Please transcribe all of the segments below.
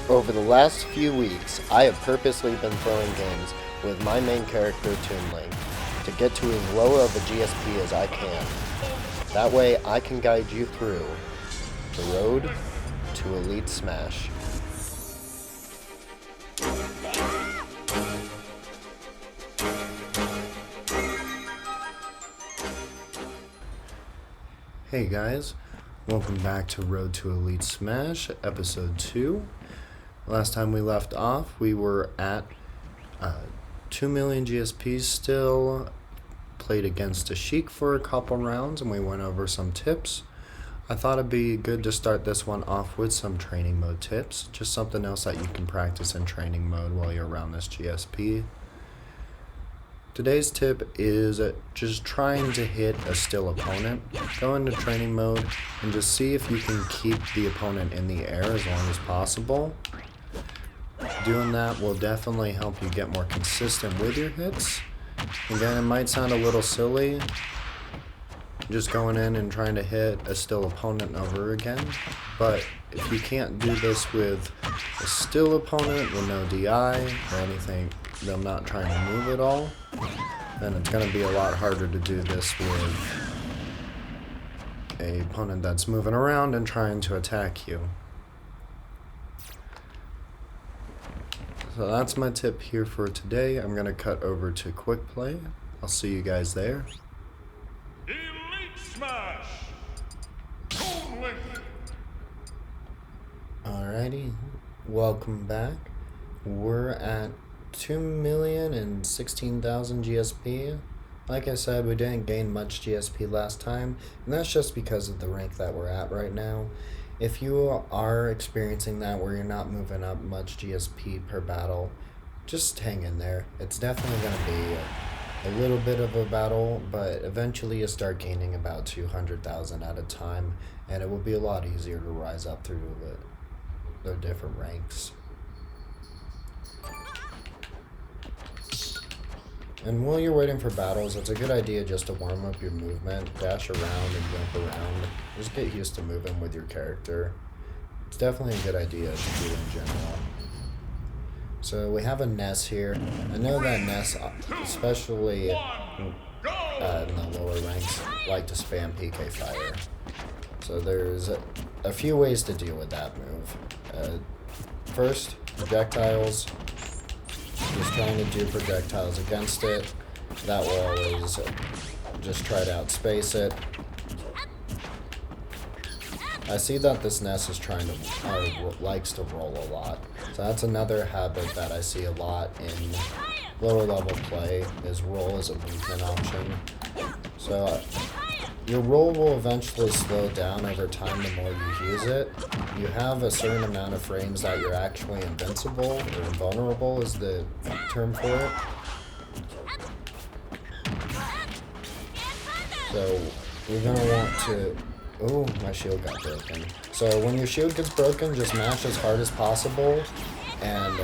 Over the last few weeks, I have purposely been throwing games with my main character, Toon Link, to get to as low of a GSP as I can. That way, I can guide you through the road to Elite Smash. Hey guys, welcome back to Road to Elite Smash, Episode 2. Last time we left off, we were at 2 million GSPs still, played against a Sheik for a couple rounds, and we went over some tips. I thought it'd be good to start this one off with some training mode tips, just something else that you can practice in training mode while you're around this GSP. Today's tip is just trying to hit a still opponent. Go into training mode and just see if you can keep the opponent in the air as long as possible. Doing that will definitely help you get more consistent with your hits. Again, it might sound a little silly, just going in and trying to hit a still opponent over again, but if you can't do this with a still opponent with no DI or anything, them not trying to move at all, then it's going to be a lot harder to do this with a opponent that's moving around and trying to attack you. So that's my tip here for today. I'm going to cut over to Quick Play. I'll see you guys there. Elite Smash! Toon Link! Alrighty, welcome back. We're at 2,016,000 GSP. Like I said, we didn't gain much GSP last time, and that's just because of the rank that we're at right now. If you are experiencing that where you're not moving up much GSP per battle, just hang in there. It's definitely going to be a little bit of a battle, but eventually you start gaining about 200,000 at a time, and it will be a lot easier to rise up through the different ranks. And while you're waiting for battles, it's a good idea just to warm up your movement, dash around and jump around. Just get used to moving with your character. It's definitely a good idea to do in general. So we have a Ness here. I know that Ness, especially in the lower ranks, like to spam PK Fire. So there's a few ways to deal with that move. First, projectiles. Just trying to do projectiles against it. That will always just try to outspace it. I see that this Ness is likes to roll a lot. So that's another habit that I see a lot in lower level play, is roll as a movement option. So your roll will eventually slow down over time the more you use it. You have a certain amount of frames that you're actually invincible, or invulnerable is the term for it. So you're going to want to... Oh, my shield got broken. So when your shield gets broken, just mash as hard as possible. And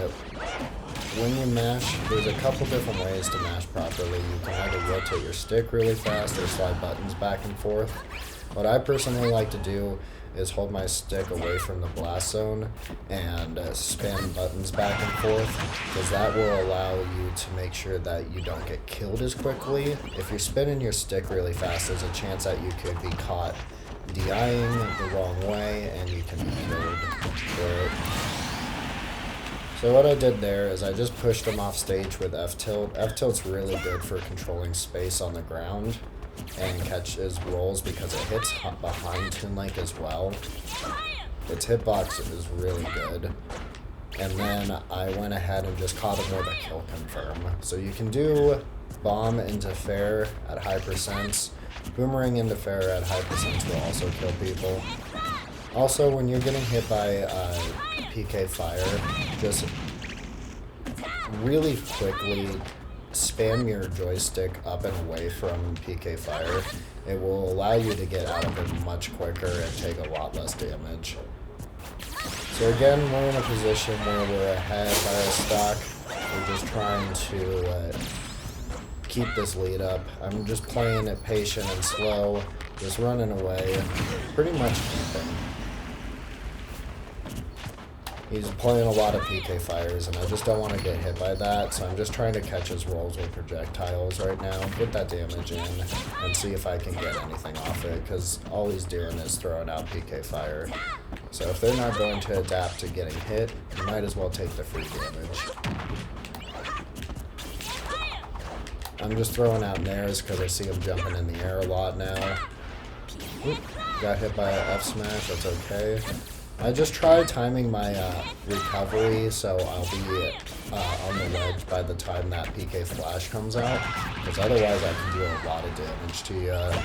when you mash, there's a couple different ways to mash properly. You can either rotate your stick really fast or slide buttons back and forth. What I personally like to do is hold my stick away from the blast zone and spam buttons back and forth, because that will allow you to make sure that you don't get killed as quickly. If you're spinning your stick really fast, there's a chance that you could be caught DIing the wrong way and you can be killed for it. So what I did there is I just pushed him off stage with F-tilt. F-tilt's really good for controlling space on the ground and catch his rolls because it hits behind Toon Link as well. Its hitbox is really good. And then I went ahead and just caught him with a kill confirm. So you can do bomb into fair at high percents. Boomerang into fair at high percents will also kill people. Also, when you're getting hit by PK Fire, just really quickly spam your joystick up and away from PK Fire. It will allow you to get out of it much quicker and take a lot less damage. So again, we're in a position where we're ahead by a stock. We're just trying to keep this lead up. I'm just playing it patient and slow, just running away, pretty much camping. He's playing a lot of PK fires, and I just don't want to get hit by that, so I'm just trying to catch his rolls with projectiles right now, get that damage in, and see if I can get anything off it, because all he's doing is throwing out PK fire. So if they're not going to adapt to getting hit, you might as well take the free damage. I'm just throwing out nairs because I see him jumping in the air a lot now. Oop, got hit by an F smash, that's okay. I just tried timing my recovery so I'll be on the ledge by the time that PK Flash comes out, because otherwise I can do a lot of damage to you and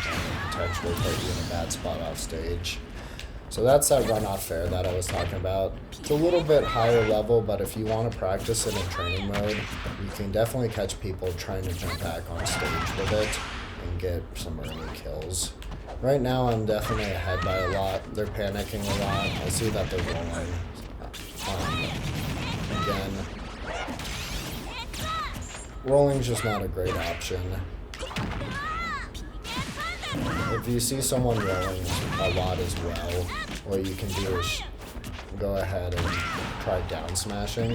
potentially put you in a bad spot off stage. So that's that runoff fair that I was talking about. It's a little bit higher level, but if you want to practice it in training mode, you can definitely catch people trying to jump back on stage with it and get some early kills. Right now I'm definitely ahead by a lot. They're panicking a lot. I see that they're rolling. Again, rolling's just not a great option. If you see someone rolling a lot as well, what you can do is go ahead and try down smashing.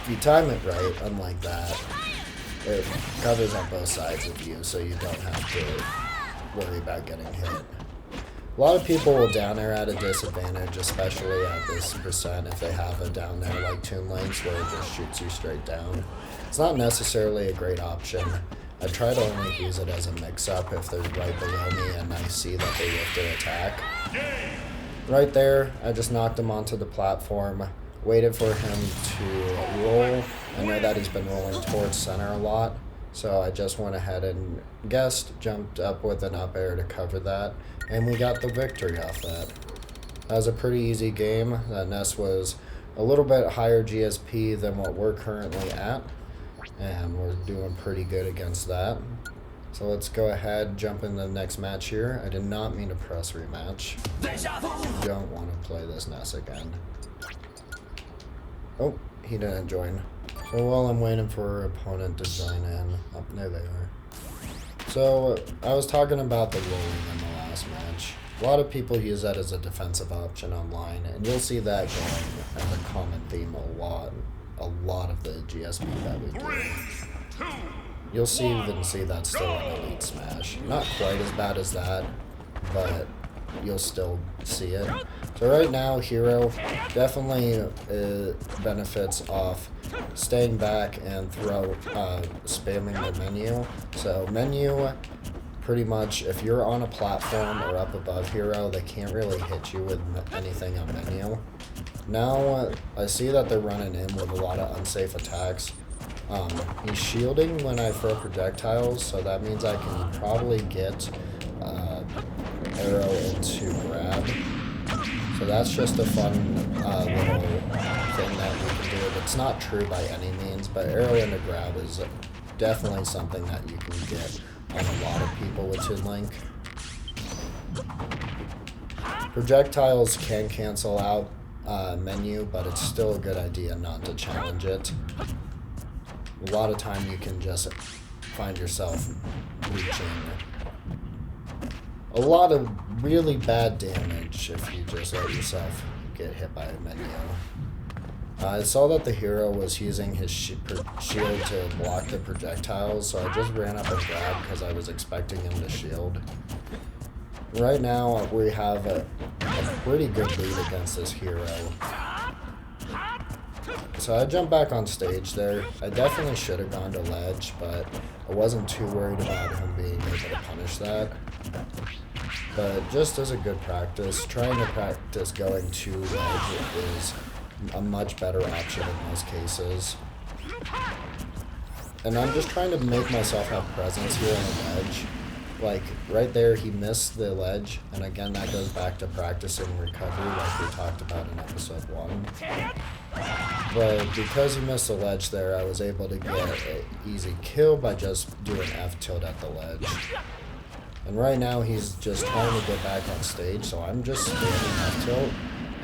If you time it right, unlike that, it covers on both sides of you, so you don't have to worry about getting hit. A lot of people will down air at a disadvantage, especially at this percent if they have a down air like Toon Link's where it just shoots you straight down. It's not necessarily a great option. I try to only use it as a mix-up if they're right below me and I see that they lift their attack. Right there, I just knocked him onto the platform, waited for him to roll. I know that he's been rolling towards center a lot, so I just went ahead and guessed, jumped up with an up air to cover that, and we got the victory off that. That was a pretty easy game. That Ness was a little bit higher GSP than what we're currently at, and we're doing pretty good against that. So let's go ahead, jump in the next match here. I did not mean to press rematch. Don't want to play this Ness again. Oh, he didn't join. So while I'm waiting for our opponent to join in, oh, there they are. So I was talking about the rolling in the last match. A lot of people use that as a defensive option online, and you'll see that going as a common theme a lot of the GSP that we do. You'll even see that still in Elite Smash. Not quite as bad as that, but you'll still see it. So right now, Hero definitely benefits off staying back and spamming the menu. So menu, pretty much, if you're on a platform or up above Hero, they can't really hit you with anything on menu. Now, I see that they're running in with a lot of unsafe attacks. He's shielding when I throw projectiles, so that means I can probably get arrow into grab. So that's just a fun little thing that we can do. It's not true by any means, but arrow into grab is definitely something that you can get on a lot of people with Toon Link. Projectiles can cancel out menu, but it's still a good idea not to challenge it. A lot of time you can just find yourself reaching a lot of really bad damage if you just let yourself get hit by a menu. I saw that the hero was using his shield to block the projectiles, so I just ran up and grabbed because I was expecting him to shield. Right now we have a pretty good lead against this hero. So I jumped back on stage there. I definitely should have gone to ledge, but I wasn't too worried about him being able to punish that. But just as a good practice, trying to practice going to ledge is a much better option in most cases. And I'm just trying to make myself have presence here on the ledge. Like, right there, he missed the ledge, and again, that goes back to practicing recovery like we talked about in episode 1. But because he missed the ledge there, I was able to get an easy kill by just doing F tilt at the ledge. And right now, he's just trying to get back on stage, so I'm just spamming F tilt,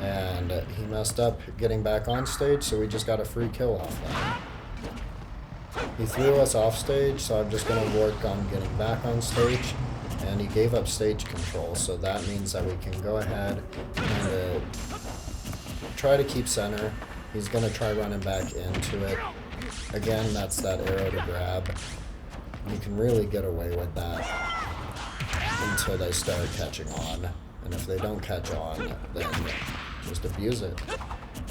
and he messed up getting back on stage, so we just got a free kill off that. He threw us off stage, so I'm just going to work on getting back on stage and he gave up stage control, so that means that we can go ahead and try to keep center. He's going to try running back into it. Again, that's that arrow to grab. You can really get away with that until they start catching on. And if they don't catch on, then just abuse it.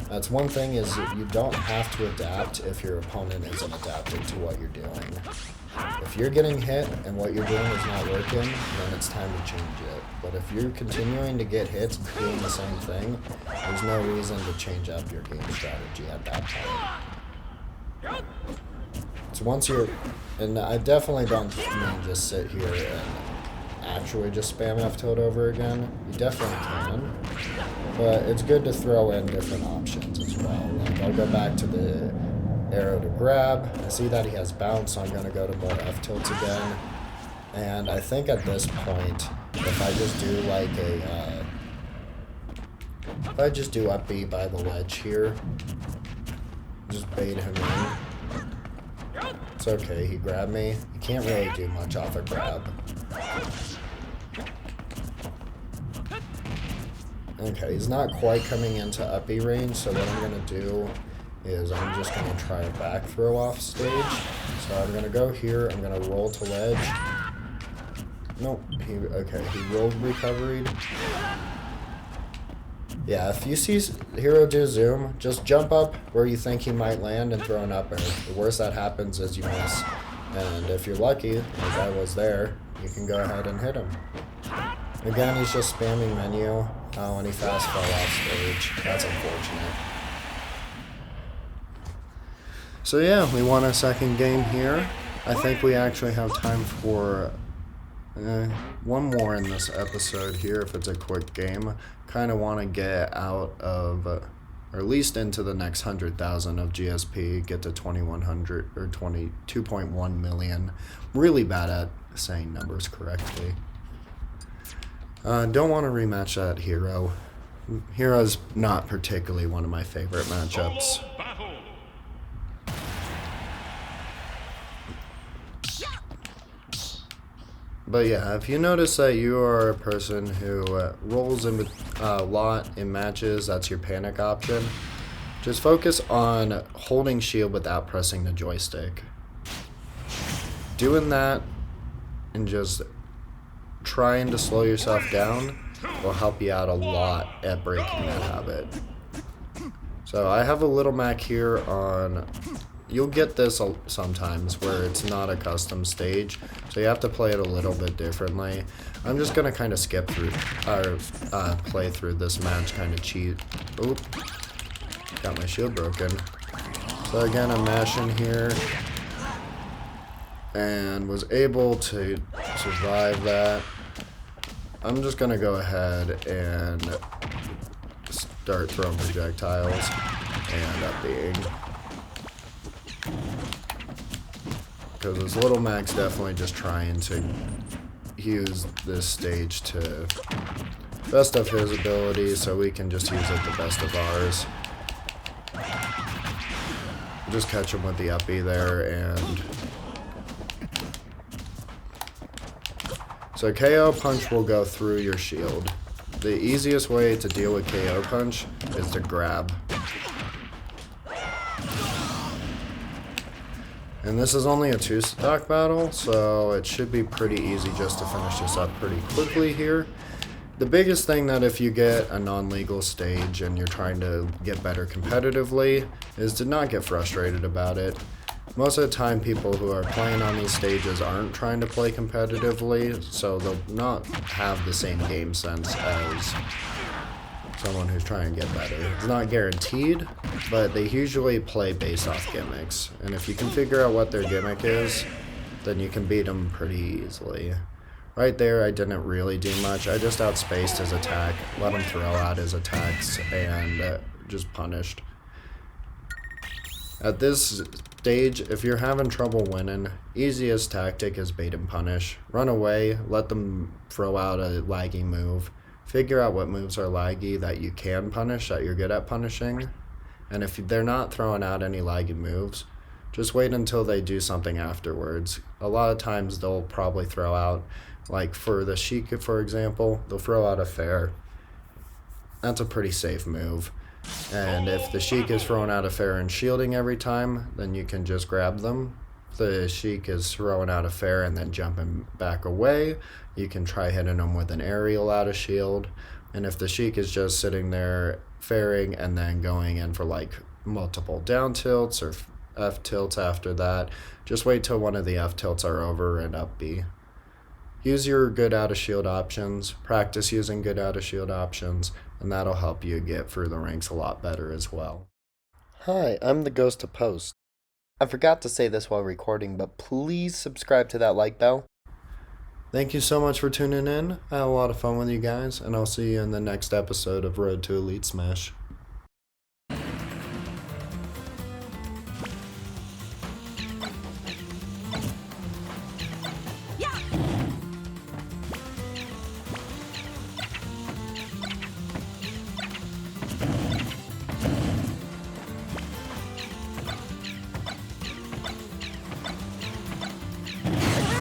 That's one thing, is you don't have to adapt if your opponent isn't adapting to what you're doing. If you're getting hit and what you're doing is not working, then it's time to change it. But if you're continuing to get hits doing the same thing, there's no reason to change up your game strategy at that point. So once you're, and I definitely don't mean just sit here and actually just spam F tilt over again. You definitely can, but it's good to throw in different options as well. Like, I'll go back to the arrow to grab. I see that he has bounce, so I'm going to go to more F tilts again. And I think at this point, if I just do like a, if I just do up B by the ledge here, just bait him in. It's okay, he grabbed me. You can't really do much off a grab. Okay, he's not quite coming into up B range, so what I'm going to do is I'm just going to try a back throw off stage. So I'm going to go here, I'm going to roll to ledge. Nope, he rolled recovered. Yeah, if you see Hero do zoom, just jump up where you think he might land and throw an up air. The worst that happens is you miss. And if you're lucky, like I was there, you can go ahead and hit him. Again, he's just spamming menu. Oh, and he fast fell off stage. That's unfortunate. So yeah, we won a second game here. I think we actually have time for one more in this episode here, if it's a quick game. Kind of want to get out of, or at least into the next 100,000 of GSP, get to 2,100 or 22.1 million. Really bad at saying numbers correctly. Don't want to rematch that Hero. Hero's not particularly one of my favorite matchups. But yeah, if you notice that you are a person who rolls in a lot in matches, that's your panic option. Just focus on holding shield without pressing the joystick. Doing that and just trying to slow yourself down will help you out a lot at breaking that habit. So I have a little Mac here on, you'll get this sometimes where it's not a custom stage, so you have to play it a little bit differently. I'm just gonna kind of skip through, or play through this match, kind of cheat. Oop, got my shield broken. So again, I'm mashing here, and was able to survive that. I'm just gonna go ahead and start throwing projectiles and up being. Because this little Mac's definitely just trying to use this stage to best of his abilities, so we can just use it the best of ours. Just catch him with the up B there, and so KO punch will go through your shield. The easiest way to deal with KO punch is to grab. And this is only a 2-stock battle, so it should be pretty easy just to finish this up pretty quickly here. The biggest thing that if you get a non-legal stage and you're trying to get better competitively is to not get frustrated about it. Most of the time people who are playing on these stages aren't trying to play competitively, so they'll not have the same game sense as someone who's trying to get better. It's not guaranteed, but they usually play based off gimmicks. And if you can figure out what their gimmick is, then you can beat them pretty easily. Right there, I didn't really do much. I just outspaced his attack, let him throw out his attacks, and just punished. At this stage, if you're having trouble winning, easiest tactic is bait and punish. Run away, let them throw out a laggy move. Figure out what moves are laggy that you can punish, that you're good at punishing. And if they're not throwing out any laggy moves, just wait until they do something afterwards. A lot of times they'll probably throw out Like for the Sheik, for example, they'll throw out a fair. That's a pretty safe move. And if the Sheik is throwing out a fair and shielding every time, then you can just grab them. If the Sheik is throwing out a fair and then jumping back away, you can try hitting them with an aerial out of shield. And if the Sheik is just sitting there fairing and then going in for like multiple down tilts or F tilts after that, just wait till one of the F tilts are over and up B. Use your good out of shield options, practice using good out of shield options, and that'll help you get through the ranks a lot better as well. Hi, I'm the Ghost of Post. I forgot to say this while recording, but please subscribe to that like bell. Thank you so much for tuning in. I had a lot of fun with you guys, and I'll see you in the next episode of Road to Elite Smash. Yeah!